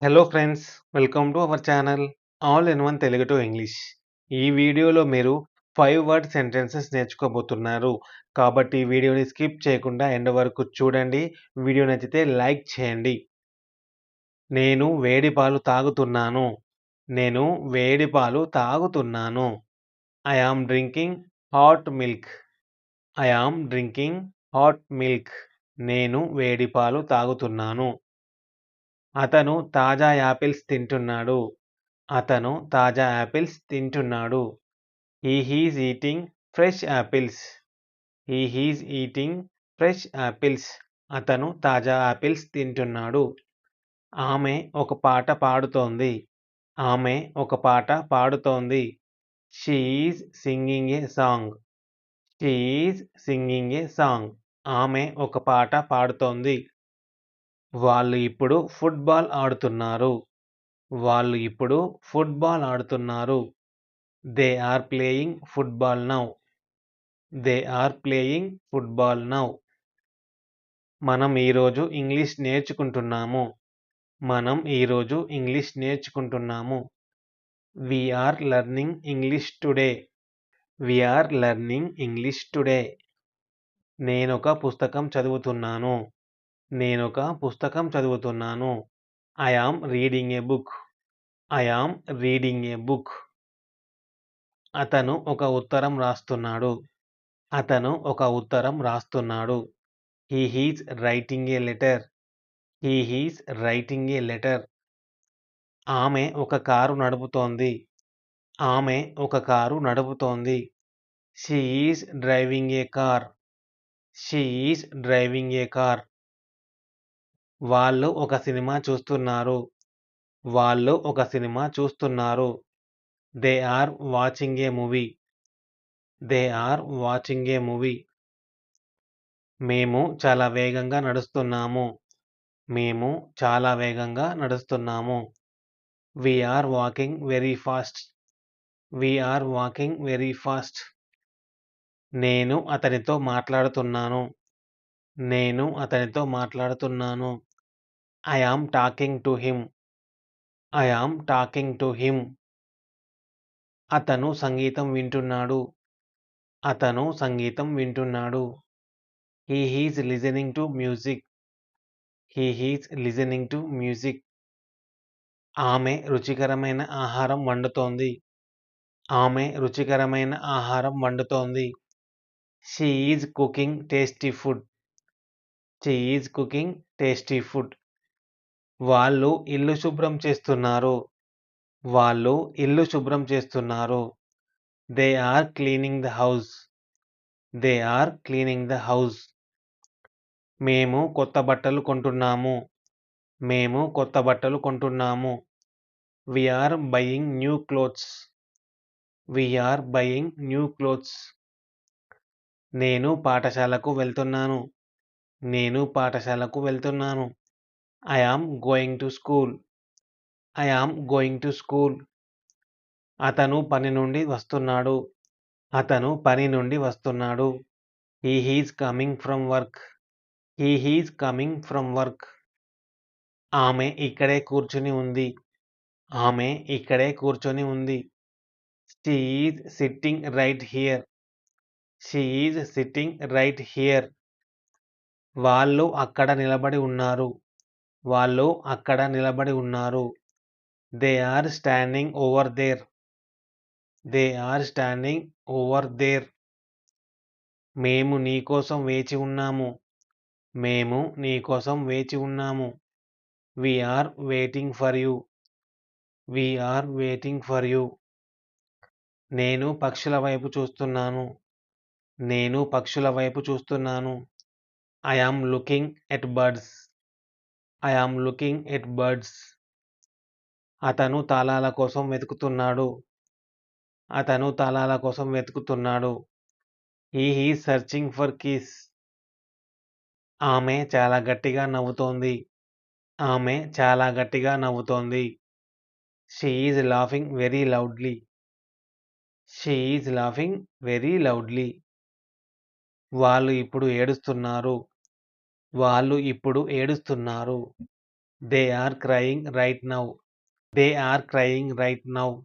Hello friends, welcome to our channel all in one Telugu to English. ఈ వీడియోలో మీరు 5 word sentences నేర్చుకోబోతున్నారు. కాబట్టి ఈ వీడియోని స్కిప్ చేయకుండా ఎండ్ వరకు చూడండి. వీడియో నచ్చితే లైక్ చేయండి. నేను వేడి పాలు తాగుతున్నాను. నేను వేడి పాలు తాగుతున్నాను. I am drinking hot milk. I am drinking hot milk. నేను వేడి పాలు తాగుతున్నాను. అతను తాజా యాపిల్స్ తింటున్నాడు. అతను తాజా యాపిల్స్ తింటున్నాడు. He is eating fresh apples. He is eating fresh apples. అతను తాజా యాపిల్స్ తింటున్నాడు. ఆమె ఒక పాట పాడుతోంది. ఆమె ఒక పాట పాడుతోంది. She is singing a song. She is singing a song. ఆమె ఒక పాట పాడుతోంది. వాళ్ళు ఇప్పుడు ఫుట్బాల్ ఆడుతున్నారు. వాళ్ళు ఇప్పుడు ఫుట్బాల్ ఆడుతున్నారు. They are playing football now. They are playing football now. మనం ఈరోజు ఇంగ్లీష్ నేర్చుకుంటున్నాము. మనం ఈరోజు ఇంగ్లీష్ నేర్చుకుంటున్నాము. We are learning English today. We are learning English today. నేనొక పుస్తకం చదువుతున్నాను. నేనొక పుస్తకం చదువుతున్నాను. I am reading a book. I am reading a book. అతను ఒక ఉత్తరం రాస్తున్నాడు. అతను ఒక ఉత్తరం రాస్తున్నాడు. He is writing a letter. He is writing a letter. ఆమె ఒక కారు నడుపుతోంది. ఆమె ఒక కారు నడుపుతోంది. She is driving a car. She is driving a car. వాళ్ళు ఒక సినిమా చూస్తున్నారు. వాళ్ళు ఒక సినిమా చూస్తున్నారు. They are watching a movie. They are watching a movie. మేము చాలా వేగంగా నడుస్తున్నాము. మేము చాలా వేగంగా నడుస్తున్నాము. We are walking very fast. We are walking very fast. నేను అతనితో మాట్లాడుతున్నాను. నేను అతనితో మాట్లాడుతున్నాను. I am talking to him. I am talking to him. అతను సంగీతం వింటున్నాడు. అతను సంగీతం వింటున్నాడు. He is listening to music. He is listening to music. ఆమె రుచికరమైన ఆహారం వండుతోంది. ఆమె రుచికరమైన ఆహారం వండుతోంది. She is cooking tasty food. She is cooking tasty food. వాళ్ళు ఇల్లు శుభ్రం చేస్తున్నారు. వాళ్ళు ఇల్లు శుభ్రం చేస్తున్నారు. They are cleaning the house. They are cleaning the house. మేము కొత్త బట్టలు కొంటున్నాము. మేము కొత్త బట్టలు కొంటున్నాము. We are buying new clothes. We are buying new clothes. నేను పాఠశాలకు వెళ్తున్నాను. నేను పాఠశాలకు వెళ్తున్నాను. I am going to school. I am going to school. అతను పని నుండి వస్తున్నాడు. అతను పని నుండి వస్తున్నాడు. He is coming from work. He is coming from work. ఆమె ఇక్కడే కూర్చుని ఉంది. ఆమె ఇక్కడే కూర్చొని ఉంది. She is sitting right here. She is sitting right here. వాళ్ళు అక్కడ నిలబడి ఉన్నారు. వాళ్ళు అక్కడ నిలబడి ఉన్నారు. They are standing over there. They are standing over there. మేము నీకోసం వేచి ఉన్నాము. మేము నీకోసం వేచి ఉన్నాము. We are waiting for you. We are waiting for you. నేను పక్షుల వైపు చూస్తున్నాను. నేను పక్షుల వైపు చూస్తున్నాను. I am looking at birds. I am looking at birds. అతను తాళాల కోసం వెతుకుతున్నాడు. అతను తాళాల కోసం వెతుకుతున్నాడు. He is searching for keys. ఆమె చాలా గట్టిగా నవ్వుతోంది. ఆమె చాలా గట్టిగా నవ్వుతోంది. She is laughing very loudly. She is laughing very loudly. వాళ్ళు ఇప్పుడు ఏడుస్తున్నారు. వాళ్ళు ఇప్పుడు ఏడుస్తున్నారు. They are crying right now. They are crying right now.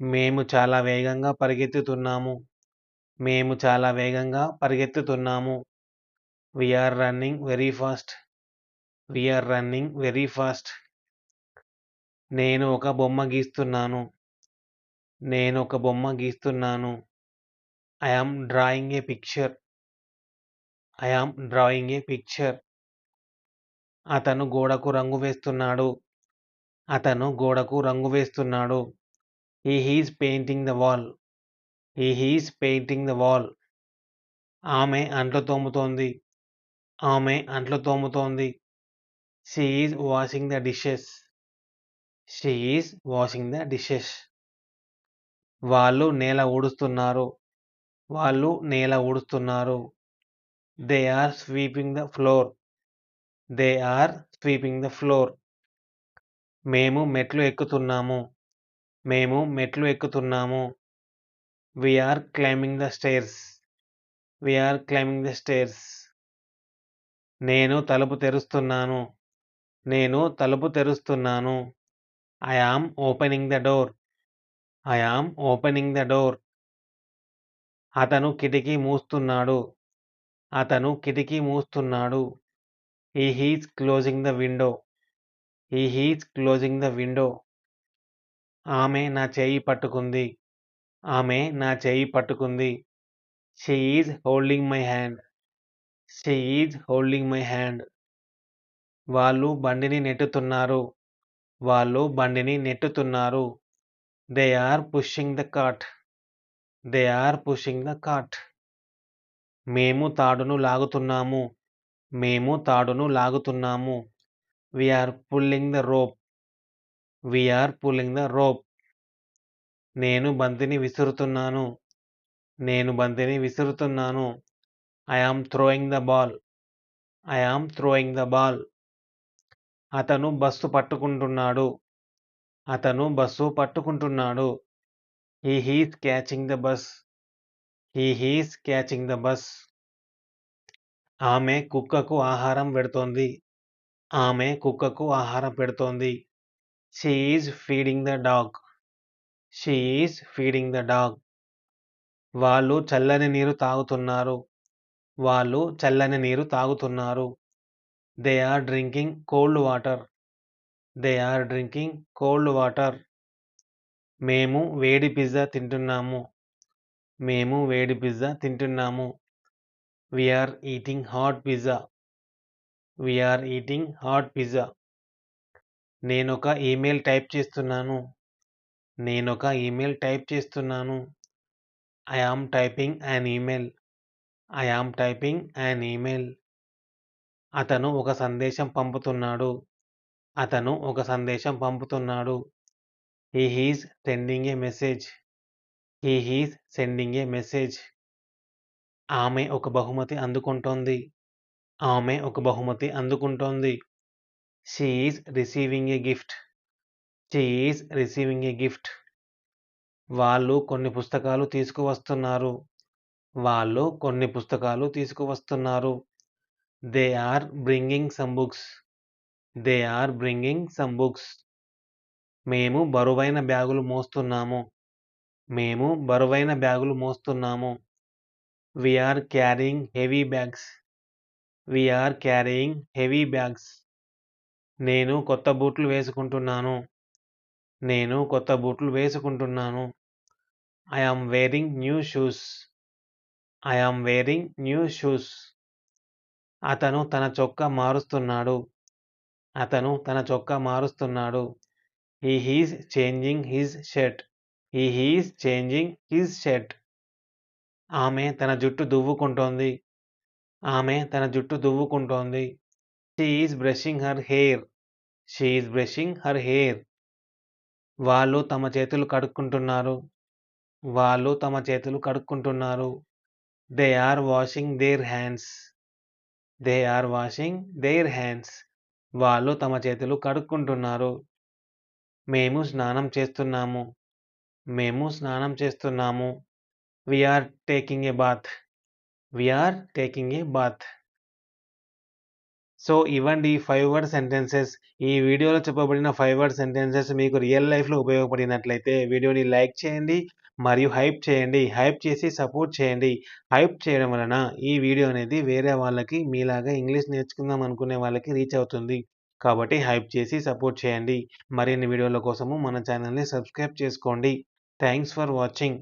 మేము చాలా వేగంగా పరిగెత్తుతున్నాము. మేము చాలా వేగంగా పరిగెత్తుతున్నాము. We are running very fast. We are running very fast. నేను ఒక బొమ్మ గీస్తున్నాను. నేను ఒక బొమ్మ గీస్తున్నాను. I am drawing a picture. I am drawing a picture. అతను గోడకు రంగు వేస్తున్నాడు. అతను గోడకు రంగు వేస్తున్నాడు. He is painting the wall. He is painting the wall. ఆమె అంట్లు తోముతోంది. ఆమె అంట్లు తోముతోంది. She is washing the dishes. She is washing the dishes. వాళ్ళు నేల ఊడుస్తున్నారు. వాళ్ళు నేల ఊడుస్తున్నారు. They are sweeping the floor. They are sweeping the floor. మేము మెట్లు ఎక్కుతున్నాము. మేము మెట్లు ఎక్కుతున్నాము. We are climbing the stairs. We are climbing the stairs. నేను తలుపు తెరుస్తున్నాను. నేను తలుపు తెరుస్తున్నాను. I am opening the door. I am opening the door. అతను కిటికీ మూస్తున్నాడు. అతను కిటికీ మూస్తున్నాడు. He is closing the window. He is closing the window. ఆమె నా చేయి పట్టుకుంది. ఆమె నా చేయి పట్టుకుంది. She is holding my hand. She is holding my hand. వాళ్ళు బండిని నెట్టుతున్నారు. వాళ్ళు బండిని నెట్టుతున్నారు. They are pushing the cart. They are pushing the cart. మేము తాడును లాగుతున్నాము. మేము తాడును లాగుతున్నాము. We are pulling the rope. We are pulling the rope. నేను బంతిని విసురుతున్నాను. నేను బంతిని విసురుతున్నాను. I am throwing the ball. I am throwing the ball. అతను బస్సు పట్టుకుంటున్నాడు. అతను బస్సు పట్టుకుంటున్నాడు. He is catching the bus. He is catching the bus. ఆమె కుక్కకు ఆహారం పెడుతోంది. ఆమె కుక్కకు ఆహారం పెడుతోంది. She is feeding the dog. She is feeding the dog. వాళ్ళు చల్లని నీరు తాగుతున్నారు. వాళ్ళు చల్లని నీరు తాగుతున్నారు. They are drinking cold water. They are drinking cold water. మేము వేడి పిజ్జా తింటున్నాము. మేము వేడి పిజ్జా తింటున్నాము. We are eating hot pizza. We are eating hot pizza. నేనొక ఈమెయిల్ టైప్ చేస్తున్నాను. నేనొక ఈమెయిల్ టైప్ చేస్తున్నాను. I am typing an email. I am typing an email. అతను ఒక సందేశం పంపుతున్నాడు. అతను ఒక సందేశం పంపుతున్నాడు. He is sending a message. He is sending a message. ఆమె ఒక బహుమతి అందుకుంటోంది. ఆమె ఒక బహుమతి అందుకుంటోంది. She is receiving a gift. She is receiving a gift. వాళ్ళు కొన్ని పుస్తకాలు తీసుకువస్తున్నారు. వాళ్ళు కొన్ని పుస్తకాలు తీసుకువస్తున్నారు. They are bringing some books. They are bringing some books. మేము బరువైన బ్యాగులు మోస్తున్నాము. మేము బరువైన బ్యాగులు మోస్తున్నాము. We are carrying heavy bags. We are carrying heavy bags. నేను కొత్త బూట్లు వేసుకుంటున్నాను. నేను కొత్త బూట్లు వేసుకుంటున్నాను. I am wearing new shoes. I am wearing new shoes. అతను తన చొక్కా మారుస్తున్నాడు. అతను తన చొక్కా మారుస్తున్నాడు. He is changing his shirt. He is changing his shirt. ఆమె తన జుట్టు దువ్వుకుంటోంది. ఆమె తన జుట్టు దువ్వుకుంటోంది. She is brushing her hair. She is brushing her hair. వాళ్ళు తమ చేతులు కడుక్కుంటున్నారు. వాళ్ళు తమ చేతులు కడుక్కుంటున్నారు. They are washing their hands. They are washing their hands. వాళ్ళు తమ చేతులు కడుక్కుంటున్నారు. మేము స్నానం చేస్తున్నాము. మేము స్నానం చేస్తున్నాము. We are taking a bath. We are taking a bath. So, ఇవండి 5 వర్డ్ సెంటెన్సెస్. ఈ వీడియోలో చెప్పబడిన 5 వర్డ్ సెంటెన్సెస్ మీకు రియల్ లైఫ్‌లో ఉపయోగపడినట్లయితే వీడియోని లైక్ చేయండి మరియు హైప్ చేయండి. హైప్ చేసి సపోర్ట్ చేయండి. హైప్ చేయడం వలన ఈ వీడియో అనేది వేరే వాళ్ళకి మీలాగా ఇంగ్లీష్ నేర్చుకుందాం అనుకునే వాళ్ళకి రీచ్ అవుతుంది. కాబట్టి హైప్ చేసి సపోర్ట్ చేయండి. మరిన్ని వీడియోల కోసము మన ఛానెల్‌ని సబ్స్క్రైబ్ చేసుకోండి. Thanks for watching.